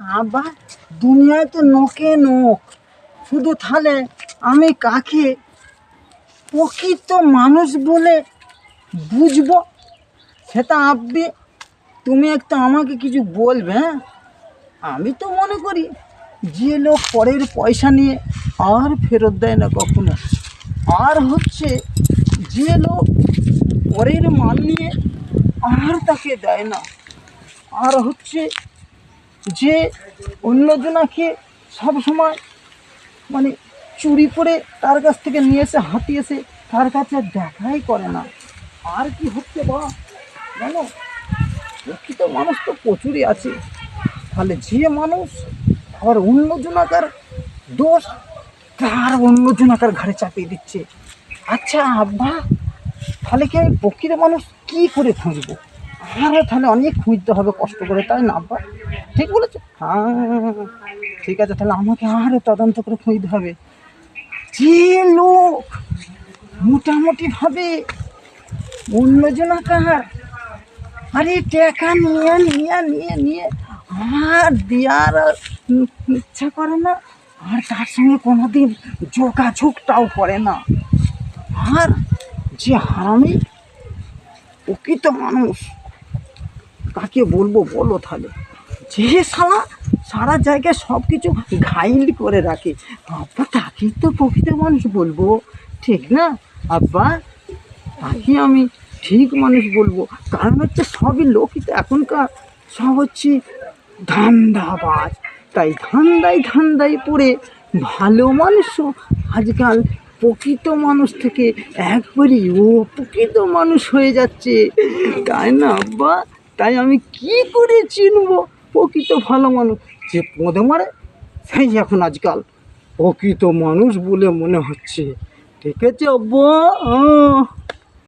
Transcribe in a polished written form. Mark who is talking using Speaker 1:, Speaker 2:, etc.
Speaker 1: আবার দুনিয়ায় তো নোকে নোক, শুধু তাহলে আমি কাকে প্রকৃত মানুষ বলে বুঝবো? সেটা আব্বে তুমি একটু আমাকে কিছু বলবে। হ্যাঁ, আমি তো মনে করি যে লোক পরের পয়সা নিয়ে আর ফেরত দেয় না কখনো, আর হচ্ছে যে লোক পরের মাল নিয়ে আর তাকে দেয় না, আর হচ্ছে যে অন্যজনাকে সবসময় মানে চুরি করে তার কাছ থেকে নিয়ে এসে হাতিয়েছে, তার কাছে আর দেখাই করে না। আর কি হচ্ছে বা জানো, প্রকৃত মানুষ তো প্রচুরই আছে, তাহলে যে মানুষ আবার অন্যজনাকার দোষ তার অন্যজনাকার ঘাড়ে চাপিয়ে দিচ্ছে। আচ্ছা আব্বা, তাহলে কি আমি প্রকৃত মানুষ কী করে খুঁজবো? আরও তাহলে অনেক খুঁজতে হবে কষ্ট করে, তাই না আব্বা? ঠিক বলেছো। হ্যাঁ, ঠিক আছে, তাহলে আমাকে আরও তদন্ত করে খুঁজতে হবে। যে লোক মোটামুটিভাবে অন্যজনাকার আরে টাকা নিয়ে নিয়ে নিয়ে নিয়ে আর দেওয়ার ইচ্ছা করে না, আর তার সঙ্গে কোনোদিন যোগাযোগটাও করে না, আর যে হারামি প্রকৃত মানুষ কাকে বলবো বলো তাহলে? যে সারা জায়গায় সব কিছু ঘাইল করে রাখে, আব্বা তাকেই তো প্রকৃত মানুষ বলবো, ঠিক না আব্বা? তাকে আমি ঠিক মানুষ বলবো, কারণ হচ্ছে সবই লোকই তো এখনকার সব হচ্ছে ধান্দাবাজ, তাই ধান্দায় পড়ে ভালো মানুষও আজকাল প্রকৃত মানুষ থেকে একবারই প্রকৃত মানুষ হয়ে যাচ্ছে, তাই না আব্বা? তাই আমি কি করে চিনবো প্রকৃত ভালো মানুষ? যে পদে মারে সেই এখন আজকাল প্রকৃত মানুষ বলে মনে হচ্ছে। ঠিক আছে আব্বা?